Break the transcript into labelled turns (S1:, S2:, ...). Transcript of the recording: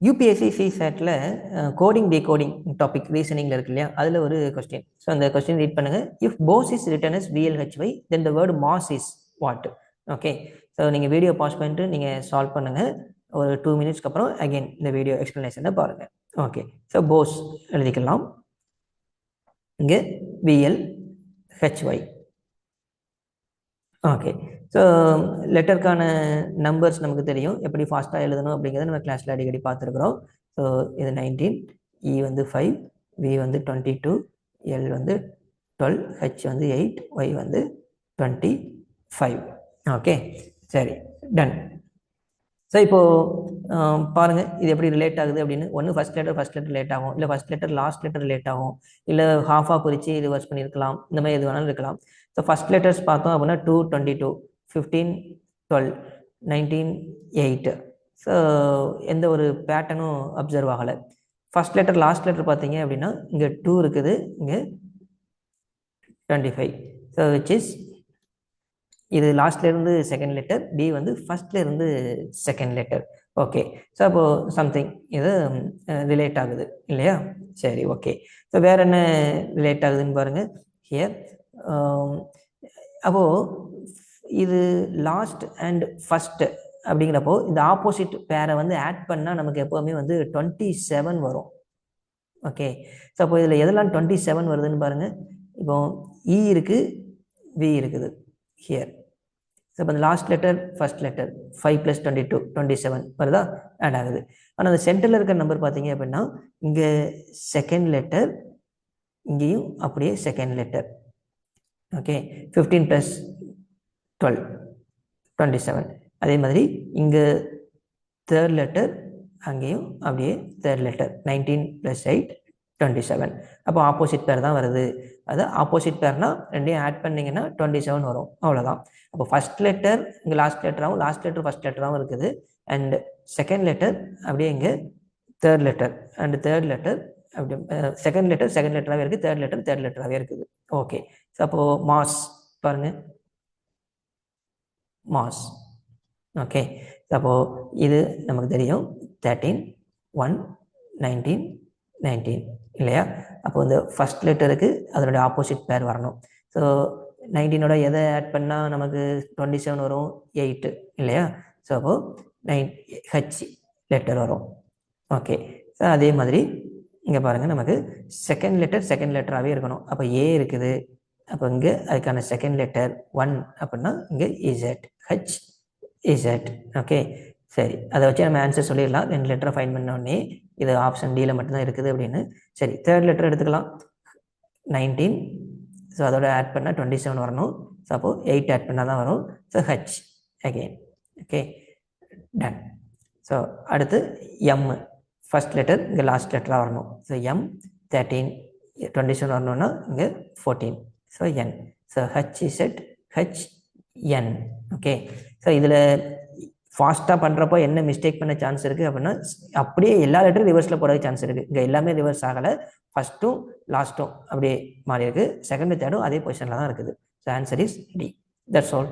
S1: UPSC சிசேட்டில் coding decoding topic ரீசனிங்கில் இருக்கு இல்லையா, அதில் ஒரு கொஸ்டின். ஸோ அந்த கொஸ்டின் ரீட் பண்ணுங்கள். If boss is written as VLHY then the word mass is what? Okay, so நீங்கள் வீடியோ பாஸ் பண்ணிட்டு நீங்கள் சால்வ் பண்ணுங்கள். ஒரு 2 மினிட்ஸ்க்கு அப்புறம் அகெயின் இந்த வீடியோ எக்ஸ்ப்ளனேஷனை பாருங்கள். ஓகே, ஸோ போஸ் எழுதிக்கலாம். இங்கே VLHY. ஓகே, ஸோ லெட்டருக்கான நம்பர்ஸ் நமக்கு தெரியும், எப்படி ஃபாஸ்ட்டாக எழுதணும் அப்படிங்கிறத நம்ம கிளாஸில் அடிக்கடி பார்த்துருக்குறோம். ஸோ இது 19, E வந்து 5, V வந்து 22, L வந்து 12, H வந்து 8, Y வந்து 25. ஓகே, சரி, டன். ஸோ இப்போது பாருங்கள் இது எப்படி ரிலேட் ஆகுது அப்படின்னு. ஒன்று ஃபஸ்ட் லெட்டர் லேட் ஆகும், இல்லை first letter last letter late ஆகும், இல்லை ஹாஃபாக பிரித்து ரிவர்ஸ் பண்ணியிருக்கலாம், இந்த மாதிரி எது வேணாலும் இருக்கலாம். ஸோ ஃபஸ்ட் லெட்டர்ஸ் பார்த்தோம் அப்படின்னா 2, 22, 15, 12, 19, 8. ஸோ எந்த ஒரு பேட்டர்னும் அப்சர்வ் ஆகலை. ஃபஸ்ட் லெட்டர் லாஸ்ட் லெட்டர் பார்த்தீங்க அப்படின்னா இங்கே 2 இருக்குது, இங்கே 25. ஸோ விச் இஸ் இது லாஸ்ட்லேருந்து செகண்ட் லெட்டர், டி வந்து ஃபஸ்ட்லேருந்து செகண்ட் லெட்டர். ஓகே, ஸோ அப்போது சம்திங் இது ரிலேட் ஆகுது இல்லையா? சரி, ஓகே. ஸோ வேறு என்ன ரிலேட் ஆகுதுன்னு பாருங்கள் ஹியர். அப்போது இது லாஸ்ட் அண்ட் ஃபஸ்ட்டு அப்படிங்கிறப்போ இந்த ஆப்போசிட் பேரை வந்து ஆட் பண்ணால் நமக்கு எப்போவுமே வந்து 27 வரும். ஓகே, ஸோ அப்போ இதில் எதெல்லாம் 27 வருதுன்னு பாருங்கள். இப்போ இ இருக்குது, வி இருக்குது ஹியர். ஸோ இப்போ இந்த லாஸ்ட் லெட்டர் ஃபர்ஸ்ட் லெட்டர் 5 + 22 27 வருதா, ஆட் ஆகுது. ஆனால் அந்த சென்டரில் இருக்கிற நம்பர் பார்த்தீங்க அப்படின்னா இங்கே செகண்ட் லெட்டர், இங்கேயும் அப்படியே செகண்ட் லெட்டர். ஓகே, 15 + 12 27. அதே மாதிரி இங்கே தேர்ட் லெட்டர், அங்கேயும் அப்படியே தேர்ட் லெட்டர் 19 + 8 27. அப்போ ஆப்போசிட் பேர் தான் வருது. அது ஆப்போசிட் பேர்னா ரெண்டையும் ஆட் பண்ணிங்கன்னா 27 வரும், அவ்வளோதான். அப்போ ஃபஸ்ட் லெட்டர் இங்கே லாஸ்ட் லெட்டராகவும், லாஸ்ட் லெட்டர் ஃபஸ்ட் லெட்டராகவும் இருக்குது. அண்ட் செகண்ட் லெட்டர் அப்படியே இங்கே third letter, and third letter அப்படி செகண்ட் லெட்டராகவே இருக்குது, தேர்ட் லெட்டராகவே இருக்குது. ஓகே, ஸோ அப்போது மாஸ் பாருங்கள், மாஸ். ஓகே, அப்போது இது நமக்கு தெரியும் 13, 1, 19, 19 இல்லையா? அப்போ இந்த ஃபஸ்ட் லெட்டருக்கு அதனுடைய ஆப்போசிட் பேர் வரணும். ஸோ 19ஓட எதை ஆட் பண்ணால் நமக்கு 27 வரும்? 8 இல்லையா? ஸோ அப்போது 9H லெட்டர் வரும். ஓகே, ஸோ அதே மாதிரி இங்கே பாருங்கள், நமக்கு செகண்ட் லெட்டராகவே இருக்கணும். அப்போ ஏ இருக்குது, அப்போ இங்கே அதுக்கான செகண்ட் லெட்டர் 1 அப்படின்னா இங்கே இசட், H இசட். ஓகே, சரி, அதை வச்சு நம்ம ஆன்சர் சொல்லிடலாம். 2 லெட்டரை ஃபைன் பண்ணோடனே இது ஆப்ஷன் டியில் மட்டும்தான் இருக்குது அப்படின்னு. சரி, தேர்ட் லெட்டர் எடுத்துக்கலாம், 19. ஸோ அதோட ஆட் பண்ணால் 27 வரணும். ஸோ அப்போது 8 ஆட் பண்ணால் தான் வரும். So H again. Okay, done. So அடுத்து எம், ஃபஸ்ட் லெட்டர் இங்கே லாஸ்ட் லெட்டராக வரணும். ஸோ எம் 13, 27 வரணும்னா இங்கே 14. So N. So H Z, H N. Okay, so இதில் ஃபாஸ்ட்டாக பண்ணுறப்போ என்ன மிஸ்டேக் பண்ண சான்ஸ் இருக்குது அப்படின்னா அப்படியே எல்லா லெட்டரும் ரிவர்ஸில் போகிறதுக்கு சான்ஸ் இருக்குது. இங்கே எல்லாமே ரிவர்ஸ் ஆகலை, ஃபஸ்ட்டும் லாஸ்ட்டும் அப்படியே மாறி இருக்குது, செகண்ட் தேர்டும் அதே பொசிஷனில் தான் இருக்குது. So answer is D. That's all.